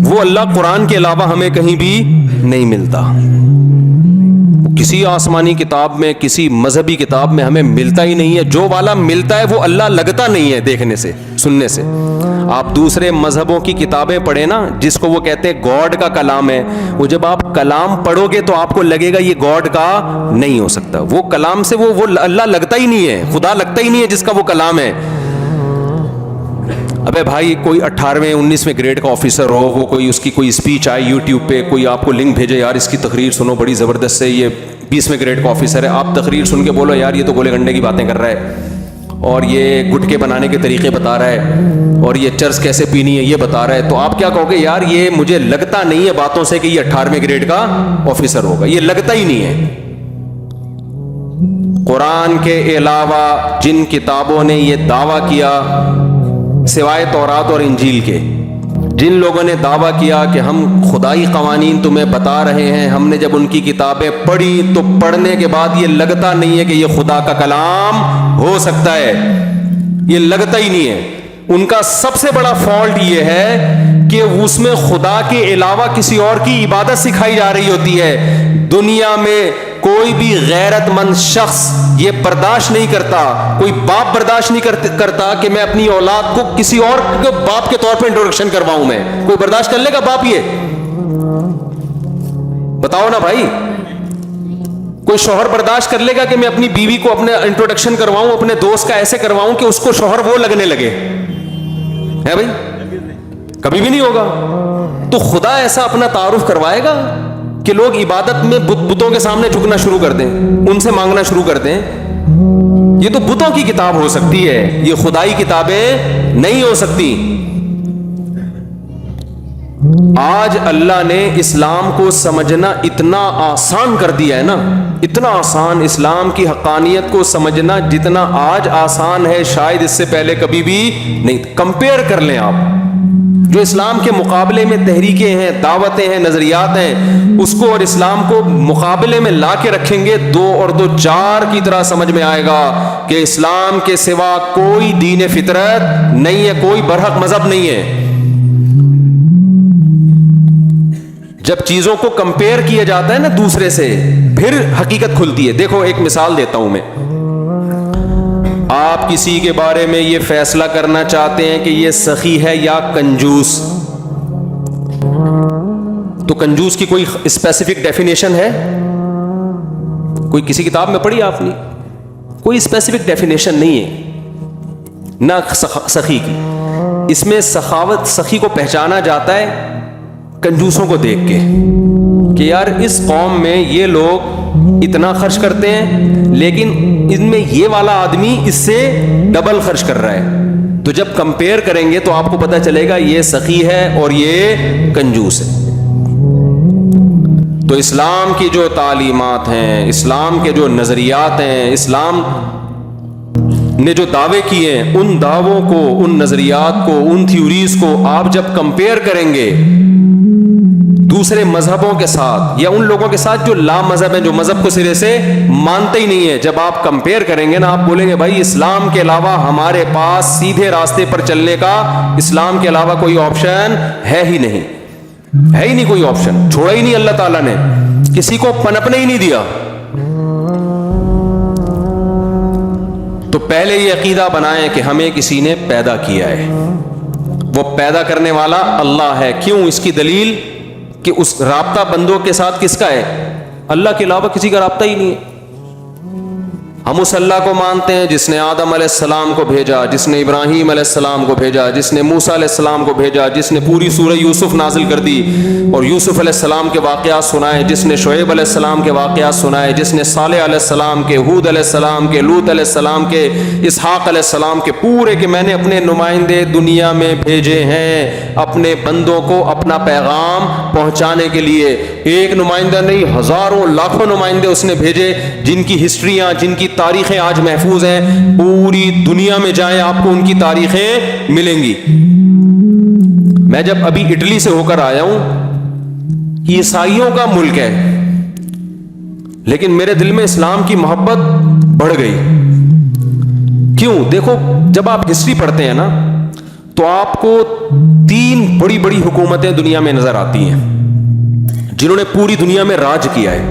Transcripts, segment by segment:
وہ اللہ قرآن کے علاوہ ہمیں کہیں بھی نہیں ملتا. کسی آسمانی کتاب میں, کسی مذہبی کتاب میں ہمیں ملتا ہی نہیں ہے. جو والا ملتا ہے وہ اللہ لگتا نہیں ہے دیکھنے سے, سننے سے. آپ دوسرے مذہبوں کی کتابیں پڑھیں نا, جس کو وہ کہتے ہیں گاڈ کا کلام ہے, وہ جب آپ کلام پڑھو گے تو آپ کو لگے گا یہ گاڈ کا نہیں ہو سکتا. وہ کلام سے وہ اللہ لگتا ہی نہیں ہے, خدا لگتا ہی نہیں ہے جس کا وہ کلام ہے. ابے بھائی کوئی 18ویں 19ویں گریڈ کا آفیسر ہو, وہ کوئی اس کی کوئی اسپیچ آئے یوٹیوب پہ, کوئی آپ کو لنک بھیجے, یار اس کی تقریر سنو بڑی زبردست ہے, یہ 20ویں گریڈ کا آفیسر ہے, آپ تقریر سن کے بولو یار یہ تو گولے گنڈے کی باتیں کر رہا ہے, اور یہ گٹکے بنانے کے طریقے بتا رہا ہے, اور یہ چرس کیسے پینی ہے یہ بتا رہا ہے, تو آپ کیا کہو گے, یار یہ مجھے لگتا نہیں ہے باتوں سے کہ یہ 18ویں گریڈ کا آفیسر ہوگا, یہ لگتا ہی نہیں ہے. قرآن کے علاوہ جن کتابوں نے یہ دعویٰ کیا, سوائے تورات اور انجیل کے, جن لوگوں نے دعویٰ کیا کہ ہم خدائی قوانین تمہیں بتا رہے ہیں, ہم نے جب ان کی کتابیں پڑھی تو پڑھنے کے بعد یہ لگتا نہیں ہے کہ یہ خدا کا کلام ہو سکتا ہے, یہ لگتا ہی نہیں ہے. ان کا سب سے بڑا فالٹ یہ ہے کہ اس میں خدا کے علاوہ کسی اور کی عبادت سکھائی جا رہی ہوتی ہے. دنیا میں کوئی بھی غیرت مند شخص یہ برداشت نہیں کرتا, کوئی باپ برداشت نہیں کرتا کہ میں اپنی اولاد کو کسی اور باپ کے طور پہ انٹروڈکشن کرواؤں. میں کوئی برداشت کر لے گا باپ یہ؟ بتاؤ نا بھائی. کوئی شوہر برداشت کر لے گا کہ میں اپنی بیوی کو اپنے انٹروڈکشن کرواؤں, اپنے دوست کا ایسے کرواؤں کہ اس کو شوہر وہ لگنے لگے؟ ہے بھائی, کبھی بھی نہیں ہوگا. تو خدا ایسا اپنا تعارف کروائے گا کہ لوگ عبادت میں بتوں کے سامنے جھکنا شروع کر دیں, ان سے مانگنا شروع کر دیں؟ یہ تو بتوں کی کتاب ہو سکتی ہے, یہ خدائی کتابیں نہیں ہو سکتی. آج اللہ نے اسلام کو سمجھنا اتنا آسان کر دیا ہے نا, اتنا آسان. اسلام کی حقانیت کو سمجھنا جتنا آج آسان ہے شاید اس سے پہلے کبھی بھی نہیں. کمپیئر کر لیں آپ, جو اسلام کے مقابلے میں تحریکیں ہیں, دعوتیں ہیں, نظریات ہیں, اس کو اور اسلام کو مقابلے میں لا کے رکھیں گے, 2 اور 2 4 کی طرح سمجھ میں آئے گا کہ اسلام کے سوا کوئی دین فطرت نہیں ہے, کوئی برحق مذہب نہیں ہے. جب چیزوں کو کمپیئر کیا جاتا ہے نا دوسرے سے, پھر حقیقت کھلتی ہے. دیکھو ایک مثال دیتا ہوں میں. آپ کسی کے بارے میں یہ فیصلہ کرنا چاہتے ہیں کہ یہ سخی ہے یا کنجوس, تو کنجوس کی کوئی اسپیسیفک ڈیفینیشن ہے؟ کوئی کسی کتاب میں پڑھی آپ نے؟ کوئی اسپیسیفک ڈیفینیشن نہیں ہے نہ سخی کی. اس میں سخاوت, سخی کو پہچانا جاتا ہے کنجوسوں کو دیکھ کے کہ یار اس قوم میں یہ لوگ اتنا خرچ کرتے ہیں لیکن ان میں یہ والا آدمی اس سے ڈبل خرچ کر رہا ہے. تو جب کمپیئر کریں گے تو آپ کو پتا چلے گا یہ سخی ہے اور یہ کنجوس ہے. تو اسلام کی جو تعلیمات ہیں, اسلام کے جو نظریات ہیں, اسلام نے جو دعوے کیے ہیں, ان دعووں کو, ان نظریات کو, ان تھیوریز کو آپ جب کمپیئر کریں گے دوسرے مذہبوں کے ساتھ یا ان لوگوں کے ساتھ جو لا مذہب ہیں, جو مذہب کو سرے سے مانتے ہی نہیں ہے, جب آپ کمپیئر کریں گے نا, آپ بولیں گے بھائی اسلام کے علاوہ ہمارے پاس سیدھے راستے پر چلنے کا, اسلام کے علاوہ کوئی آپشن ہے ہی نہیں, ہے ہی نہیں کوئی آپشن, چھوڑا ہی نہیں اللہ تعالیٰ نے, کسی کو پنپنے ہی نہیں دیا. تو پہلے یہ عقیدہ بنائیں کہ ہمیں کسی نے پیدا کیا ہے, وہ پیدا کرنے والا اللہ ہے. کیوں؟ اس کی دلیل کہ اس رابطہ بندوں کے ساتھ کس کا ہے؟ اللہ کے علاوہ کسی کا رابطہ ہی نہیں ہے. ہم اس اللہ کو مانتے ہیں جس نے آدم علیہ السلام کو بھیجا, جس نے ابراہیم علیہ السلام کو بھیجا, جس نے موسیٰ علیہ السلام کو بھیجا, جس نے پوری سورہ یوسف نازل کر دی اور یوسف علیہ السلام کے واقعات سنائے, جس نے شعیب علیہ السلام کے واقعات سنائے, جس نے صالح علیہ السلام کے, ہود علیہ السلام کے, لوط علیہ السلام کے, اسحاق علیہ السلام کے, پورے کہ میں نے اپنے نمائندے دنیا میں بھیجے ہیں اپنے بندوں کو اپنا پیغام پہنچانے کے لیے. ایک نمائندہ نہیں, ہزاروں لاکھوں نمائندے اس نے بھیجے جن کی ہسٹریاں, جن کی تاریخیں آج محفوظ ہیں. پوری دنیا میں جائیں آپ کو ان کی تاریخیں ملیں گی. میں جب ابھی اٹلی سے ہو کر آیا ہوں, عیسائیوں کا ملک ہے لیکن میرے دل میں اسلام کی محبت بڑھ گئی. کیوں؟ دیکھو جب آپ ہسٹری پڑھتے ہیں نا تو آپ کو 3 بڑی بڑی حکومتیں دنیا میں نظر آتی ہیں جنہوں نے پوری دنیا میں راج کیا ہے.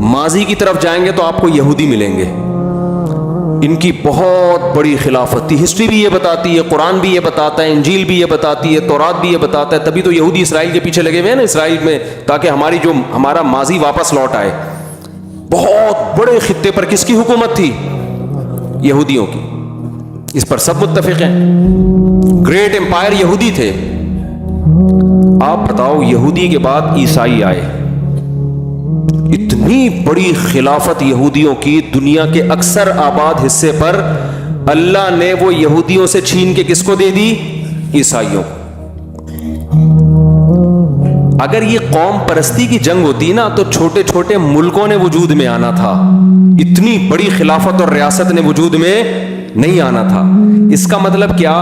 ماضی کی طرف جائیں گے تو آپ کو یہودی ملیں گے. ان کی بہت بڑی خلافت تھی. ہسٹری بھی یہ بتاتی ہے, قرآن بھی یہ بتاتا ہے, انجیل بھی یہ بتاتی ہے, تورات بھی یہ بتاتا ہے. تبھی تو یہودی اسرائیل کے پیچھے لگے ہوئے ہیں نا, اسرائیل میں, تاکہ ہمارا ماضی واپس لوٹ آئے. بہت بڑے خطے پر کس کی حکومت تھی؟ یہودیوں کی. اس پر سب متفق ہیں. گریٹ امپائر یہودی تھے. آپ بتاؤ, یہودی کے بعد عیسائی آئے. اتنی بڑی خلافت یہودیوں کی دنیا کے اکثر آباد حصے پر, اللہ نے وہ یہودیوں سے چھین کے کس کو دے دی؟ عیسائیوں. اگر یہ قوم پرستی کی جنگ ہوتی نا تو چھوٹے چھوٹے ملکوں نے وجود میں آنا تھا. اتنی بڑی خلافت اور ریاست نے وجود میں نہیں آنا تھا. اس کا مطلب کیا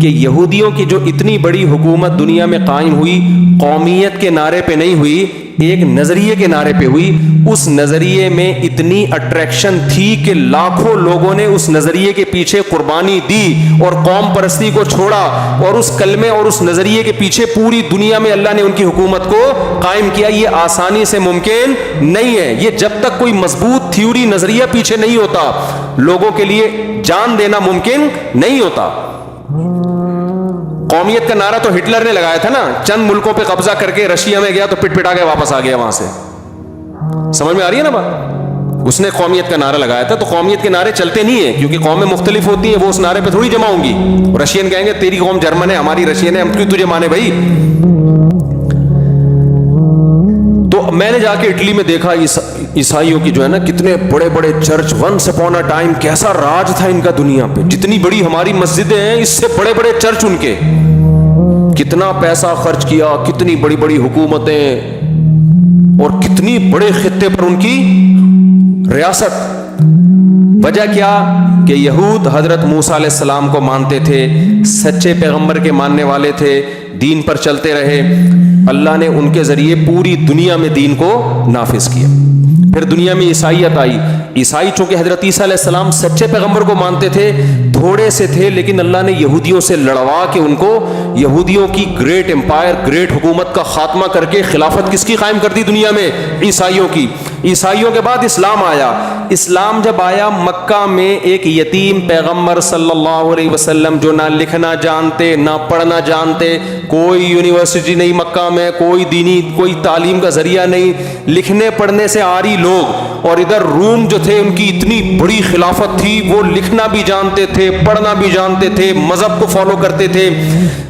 کہ یہودیوں کی جو اتنی بڑی حکومت دنیا میں قائم ہوئی, قومیت کے نعرے پہ نہیں ہوئی, ایک نظریے کے نعرے پہ ہوئی. اس نظریے میں اتنی اٹریکشن تھی کہ لاکھوں لوگوں نے اس نظریے کے پیچھے قربانی دی اور قوم پرستی کو چھوڑا, اور اس کلمے اور اس نظریے کے پیچھے پوری دنیا میں اللہ نے ان کی حکومت کو قائم کیا. یہ آسانی سے ممکن نہیں ہے. یہ جب تک کوئی مضبوط تھیوری نظریہ پیچھے نہیں ہوتا, لوگوں کے لیے جان دینا ممکن نہیں ہوتا. قومیت کا نعرہ تو ہٹلر نے لگایا تھا نا, چند ملکوں پہ قبضہ کر کے رشیا میں گیا تو پٹ پٹا کے واپس آ گیا وہاں سے. سمجھ میں آ رہی ہے نا بات؟ اس نے قومیت کا نعرہ لگایا تھا. تو قومیت کے نعرے چلتے نہیں ہیں کیونکہ قومیں مختلف ہوتی ہیں, وہ اس نعرے پہ تھوڑی جمع ہوں گی. رشین کہیں گے تیری قوم جرمن ہے, ہماری رشین ہے, ہم کیوں تجھے مانے بھائی. تو میں نے جا کے اٹلی میں دیکھا عیسائیوں کی جو ہے نا کتنے بڑے بڑے church. Once upon a time کیسا راج تھا ان کا دنیا پہ. جتنی بڑی ہماری مسجدیں ہیں اس سے بڑے بڑے چرچ ان کے. کتنا پیسہ خرچ کیا, کتنی بڑی بڑی حکومتیں, اور کتنی بڑے خطے پر ان کی ریاست. وجہ کیا کہ یہود حضرت موسیٰ علیہ السلام کو مانتے تھے, سچے پیغمبر کے ماننے والے تھے, دین پر چلتے رہے. اللہ نے ان کے ذریعے پوری دنیا میں دین کو نافذ کیا. پھر دنیا میں عیسائیت آئی. عیسائی چونکہ حضرت عیسیٰ علیہ السلام سچے پیغمبر کو مانتے تھے, تھوڑے سے تھے, لیکن اللہ نے یہودیوں سے لڑوا کے ان کو, یہودیوں کی گریٹ امپائر, گریٹ حکومت کا خاتمہ کر کے خلافت کس کی قائم کر دی دنیا میں؟ عیسائیوں کی. عیسائیوں کے بعد اسلام آیا. اسلام جب آیا, مکہ میں ایک یتیم پیغمبر صلی اللہ علیہ وسلم جو نہ لکھنا جانتے نہ پڑھنا جانتے, کوئی یونیورسٹی نہیں مکہ میں, کوئی دینی کوئی تعلیم کا ذریعہ نہیں, لکھنے پڑھنے سے آری لوگ. اور ادھر روم جو تھے ان کی اتنی بڑی خلافت تھی, وہ لکھنا بھی جانتے تھے, پڑھنا بھی جانتے تھے, مذہب کو فالو کرتے تھے.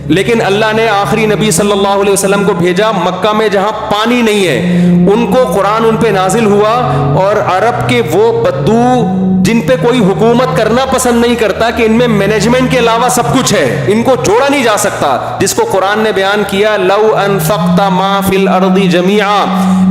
لیکن اللہ نے آخری نبی صلی اللہ علیہ وسلم کو بھیجا مکہ میں جہاں پانی نہیں ہے. ان کو قرآن ان پہ نازل ہوا, اور عرب کے وہ بدو جن پہ کوئی حکومت کرنا پسند نہیں کرتا کہ ان میں مینجمنٹ کے علاوہ سب کچھ ہے, ان کو جوڑا نہیں جا سکتا, جس کو قرآن نے بیان کیا لو انفقت ما فی الارض جمیعا,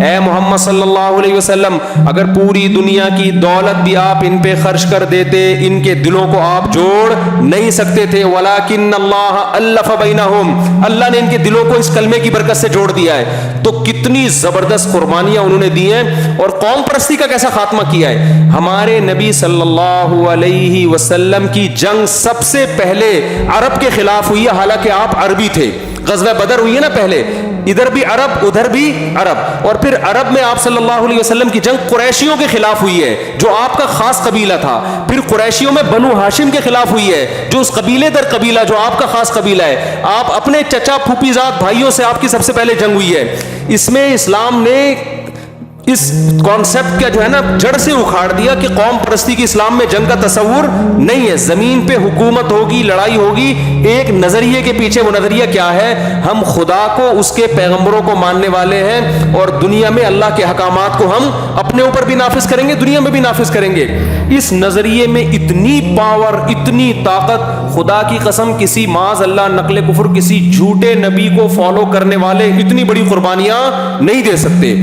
اے محمد صلی اللہ علیہ وسلم اگر پوری دنیا کی دولت بھی آپ ان پہ خرچ کر دیتے, ان کے دلوں کو آپ جوڑ نہیں سکتے تھے. ولکن اللہ الف بینہم, اللہ نے ان کے دلوں کو اس کلمے کی برکت سے جوڑ دیا ہے. تو کتنی زبردست قربانیاں انہوں نے دی ہیں, اور قوم پرستی کا کیسا خاتمہ کیا ہے. ہمارے نبی صلی اللہ علیہ وسلم کی جنگ سب سے پہلے عرب کے خلاف ہوئی ہے, حالانکہ آپ عربی تھے. غزوہ بدر ہوئی ہے نا پہلے, ادھر بھی عرب ادھر بھی عرب, اور پھر عرب میں آپ صلی اللہ علیہ وسلم کی جنگ قریشیوں کے خلاف ہوئی ہے جو آپ کا خاص قبیلہ تھا. پھر قریشیوں میں بنو ہاشم کے خلاف ہوئی ہے جو اس قبیلے در قبیلہ جو آپ کا خاص قبیلہ ہے. آپ اپنے چچا پھوپھی زاد بھائیوں سے آپ کی سب سے پہلے جنگ ہوئی ہے. اس میں اسلام نے اس کانسیپٹ کا جو ہے نا جڑ سے اکھاڑ دیا کہ قوم پرستی کی اسلام میں جنگ کا تصور نہیں ہے. زمین پہ حکومت ہوگی, لڑائی ہوگی, ایک نظریے کے پیچھے. وہ نظریہ کیا ہے؟ ہم خدا کو, اس کے پیغمبروں کو ماننے والے ہیں, اور دنیا میں اللہ کے احکامات کو ہم اپنے اوپر بھی نافذ کریں گے, دنیا میں بھی نافذ کریں گے. اس نظریے میں اتنی پاور, اتنی طاقت, خدا کی قسم کسی معاذ اللہ نقل کفر کسی جھوٹے نبی کو فالو کرنے والے اتنی بڑی قربانیاں نہیں دے سکتے.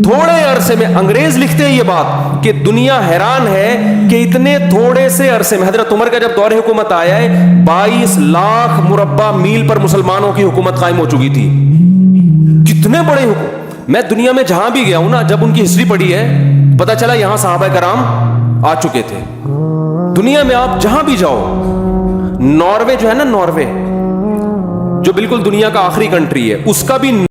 تھوڑے عرصے میں, انگریز لکھتے ہیں یہ بات کہ دنیا حیران ہے کہ اتنے تھوڑے سے عرصے میں, حضرت عمر کا جب دور حکومت آیا ہے 22 لاکھ مربع میل پر مسلمانوں کی حکومت قائم ہو چکی تھی. کتنے بڑے حکومت. میں دنیا میں جہاں بھی گیا ہوں نا, جب ان کی ہسٹری پڑھی ہے پتا چلا یہاں صحابہ کرام آ چکے تھے. دنیا میں آپ جہاں بھی جاؤ, ناروے جو ہے نا، ناروے جو بالکل دنیا کا آخری کنٹری ہے، اس کا بھی